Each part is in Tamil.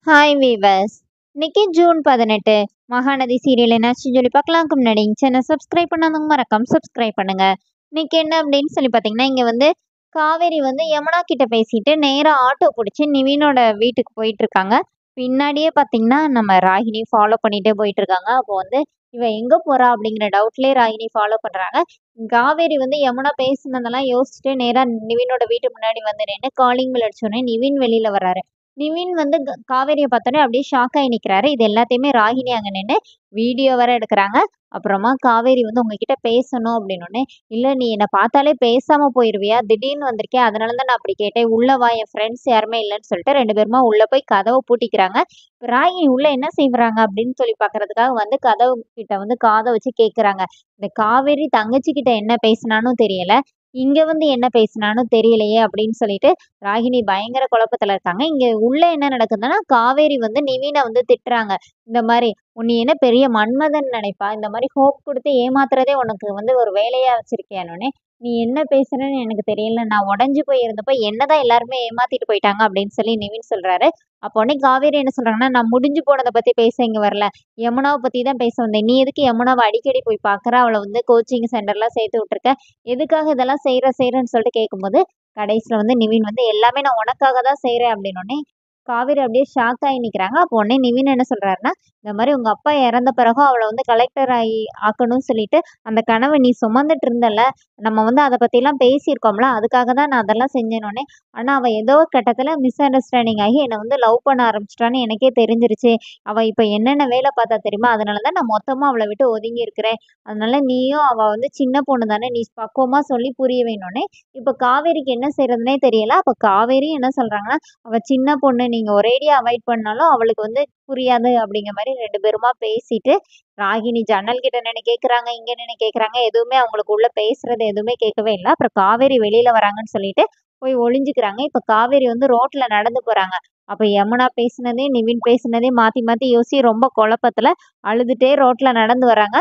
Hi viewers. இன்னைக்கு ஜூன் 18 மகாநதி சீரியல் என்னாச்சுன்னு சொல்லி பார்க்கலாம்க்கு முன்னாடி சேனல் சப்ஸ்கிரைப் பண்ணாதவங்க மறக்காம சப்ஸ்கிரைப் பண்ணுங்க. இன்னைக்கு என்ன அப்படின்னு சொல்லி பார்த்தீங்கன்னா, இங்க வந்து காவேரி வந்து யமுனா கிட்ட பேசிட்டு நேரா ஆட்டோ பிடிச்சி நிவினோட வீட்டுக்கு போயிட்டு இருக்காங்க. பின்னாடியே பார்த்தீங்கன்னா நம்ம ராகினி ஃபாலோ பண்ணிட்டே போயிட்டு இருக்காங்க. அப்போ வந்து இவ எங்க போறா அப்படிங்கிற டவுட்லயே ராகினி ஃபாலோ பண்றாங்க. காவேரி வந்து யமுனா பேசுனதெல்லாம் யோசிச்சுட்டு நேரா நிவினோட வீட்டு முன்னாடி வந்து நின்று காலிங் பெல் அடிச்சோடனே நிவின் வெளியில வராரு. நிவின் வந்து காவேரிய பார்த்தோனே அப்படியே ஷாக் ஆயி நிக்கிறாரு. இது எல்லாத்தையுமே ராகினி அங்க நின்னு வீடியோ வேற எடுக்குறாங்க. அப்புறமா காவேரி வந்து உங்ககிட்ட பேசணும் அப்படின்னோனே, "இல்ல நீ என்ன பார்த்தாலே பேசாம போயிருவியா? திடீர்னு வந்திருக்கியா? அதனால தான் நான் அப்படி கேட்டேன். உள்ள வா என் ஃப்ரெண்ட்ஸ் யாருமே இல்லன்னு" சொல்லிட்டு 2 பேருமா உள்ள போய் கதவ பூட்டிக்கிறாங்க. இப்ப ராகினி உள்ள என்ன செய்றாங்க அப்படின்னு சொல்லி பார்க்கறதுக்காக வந்து கதவு கிட்ட வந்து காத வச்சு கேட்கறாங்க. இந்த காவேரி தங்கச்சி கிட்ட என்ன பேசினான்னு தெரியல. இங்க வந்து என்ன பேசினான்னு தெரியலையே அப்படின்னு சொல்லிட்டு ராகினி பயங்கர குழப்பத்துல இருக்காங்க. இங்க உள்ள என்ன நடக்குதுன்னா, காவேரி வந்து நிவின வந்து திட்டுறாங்க. இந்த மாரி, "நீ என்ன பெரிய மன்மதன் நினைப்பா? இந்த மாரி ஹோப் குடுத்து ஏமாத்துறதே உனக்கு வந்து ஒரு வேலையா வச்சிருக்கியான்னோனே, நீ என்ன பேசுறன்னு எனக்கு தெரியல. நான் உடைஞ்சு போய் இருந்தப்ப என்னதான் எல்லாருமே ஏமாத்திட்டு போயிட்டாங்க" அப்படின்னு சொல்லி நிவின் சொல்றாரு. அப்ப உடனே காவேரி என்ன சொல்றாங்கன்னா, "நான் முடிஞ்சு போனத பத்தி பேச இங்க வரல. யமுனாவ பத்தி தான் பேச வந்தேன். நீ எதுக்கு யமுனாவ அடிக்கடி போய் பார்க்குற? அவள வந்து கோச்சிங் சென்டர்லாம் சேர்த்து விட்டுருக்க. எதுக்காக இதெல்லாம் செய்றன்னு" சொல்லிட்டு கேட்கும்போது, கடைசியில வந்து நிவின் வந்து எல்லாமே நான் உனக்காக தான் செய்றேன் அப்படின்னோனே, காவேரி அப்படியே ஷாக் ஆயி நிக்கிறாங்க. அப்போ உடனே நிவின் என்ன சொல்றாருன்னா, இந்த மாரி உங்க அப்பா இறந்த பிறகும் அவள வந்து கலெக்டர் ஆக்கணும்னு சொல்லிட்டு, அந்த கனவ நீ சுமந்துட்டு இருந்தல்ல, நம்ம வந்து அத பத்திலாம் பேசியிருக்கோம்ல, அதுக்காக தான் நான் அதெல்லாம் செஞ்சேன்னோனே, ஆனா அவ ஏதோ ஒரு கட்டத்துல மிஸ் அண்டர்ஸ்டாண்டிங் ஆகி என்ன வந்து லவ் பண்ண ஆரம்பிச்சுட்டான்னு எனக்கே தெரிஞ்சிருச்சு. அவ இப்ப என்னென்ன வேல பார்த்தா தெரியுமா? அதனால தான் நான் மொத்தமா அவள விட்டு ஒதுங்கி இருக்கிறேன். அதனால நீயும் அவ வந்து சின்ன பொண்ணு தானே, நீ பக்குவமா சொல்லி புரிய வைன்னோனே, இப்ப காவேரிக்கு என்ன செய்றதுன்னே தெரியல. அப்ப காவேரியும் என்ன சொல்றாங்கன்னா, "அவ சின்ன பொண்ணு. நீங்க ஒரேடியா அவாய்ட் பண்ணாலும் அவளுக்கு வந்து புரியாது." அப்படிங்கிற மாரி 2 பேருமா பேசிட்டு, ராகினி ஜன்னல் கிட்ட நின்னு கேட்கறாங்க, இங்க நின்னு கேட்கறாங்க. எதுவுமே அவங்களுக்கு உள்ள பேசுறது எதுவுமே கேட்கவே இல்ல. அப்புறம் காவேரி வெளியில வராங்கன்னு சொல்லிட்டு போய் ஒளிஞ்சுக்கிறாங்க. இப்ப காவேரி வந்து ரோட்ல நடந்து போறாங்க. அப்ப யமுனா பேசுனதே, நிவின் பேசுனதே மாத்தி மாத்தி யோசிச்சு ரொம்ப குழப்பத்துல அழுதுட்டே ரோட்ல நடந்து வராங்க.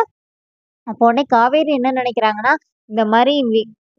அப்போ உடனே காவேரி என்ன நினைக்கிறாங்கன்னா, இந்த மாரி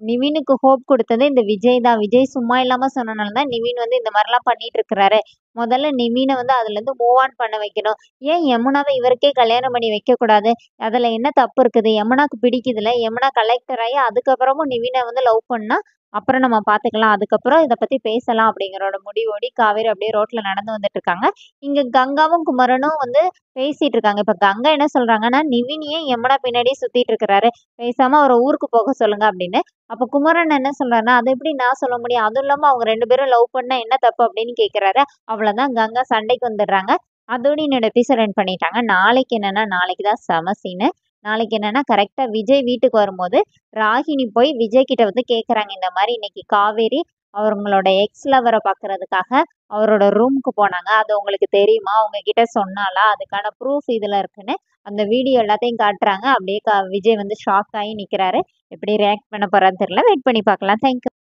நிவினுக்கு ஹோப் குடுத்தது இந்த விஜய் தான். விஜய் சும்மா இல்லாம சொன்னனால தான் நிவின் வந்து இந்த மாரிலாம் பண்ணிட்டு இருக்கிறாரு. முதல்ல நிவின வந்து அதுலருந்து மூவ் ஆன் பண்ண வைக்கணும். ஏன் யமுனாவ இவருக்கே கல்யாணம் பண்ணி வைக்கக்கூடாது? அதுல என்ன தப்பு இருக்குது? யமுனாக்கு பிடிக்குதுல்ல. யமுனா கலெக்டர் ஆயி அதுக்கப்புறமும் நிவின வந்து லவ் பண்ணா, அப்புறம் நம்ம பார்த்துக்கலாம். அதுக்கப்புறம் இத பத்தி பேசலாம் அப்படிங்கிறோட முடிவோடி காவேரி அப்படியே ரோட்ல நடந்து வந்துட்டு இருக்காங்க. இங்க கங்காவும், குமரனும் வந்து பேசிட்டு இருக்காங்க. இப்ப கங்கா என்ன சொல்றாங்கன்னா, "நிவின் ஏன் யமுனா பின்னாடியே சுத்திட்டு இருக்கிறாரு? பேசாம அவர ஊருக்கு போக சொல்லுங்க" அப்படின்னு. அப்ப குமரன் என்ன சொல்றாருன்னா, "அத எப்படி நான் சொல்ல முடியும்? அதுவும் இல்லாம அவங்க 2 பேரும் லவ் பண்ணா என்ன தப்பு?" அப்படின்னு கேட்கிறாரு. அவ்வளோதான் கங்கா சண்டைக்கு வந்துடுறாங்க. அதோட என்னோட எபிசோட் எண்ட் பண்ணிட்டாங்க. நாளைக்கு என்னன்னா, நாளைக்கு தான் செம சீனு. நாளைக்கு என்னன்னா, கரெக்ட்டா விஜய் வீட்டுக்கு வரும்போது, ராகினி போய் விஜய் கிட்ட வந்து கேட்கறாங்க. இந்த மாரி இன்னைக்கு காவேரி அவங்களோட எக்ஸ் லவ்வர பார்க்கறதுக்காக அவரோட ரூமுக்கு போனாங்க. அது உங்களுக்கு தெரியுமா? உங்ககிட்ட சொன்னாளா? அதுக்கான ப்ரூஃப் இதுல இருக்குன்னு, அந்த வீடியோ எல்லாத்தையும் காட்டுறாங்க. அப்படியே விஜய் வந்து ஷாக் ஆயி நிக்கிறாரு. எப்படி ரியாக்ட் பண்ண போறான்னு தெரியல. வெயிட் பண்ணி பார்க்கலாம். Thank you.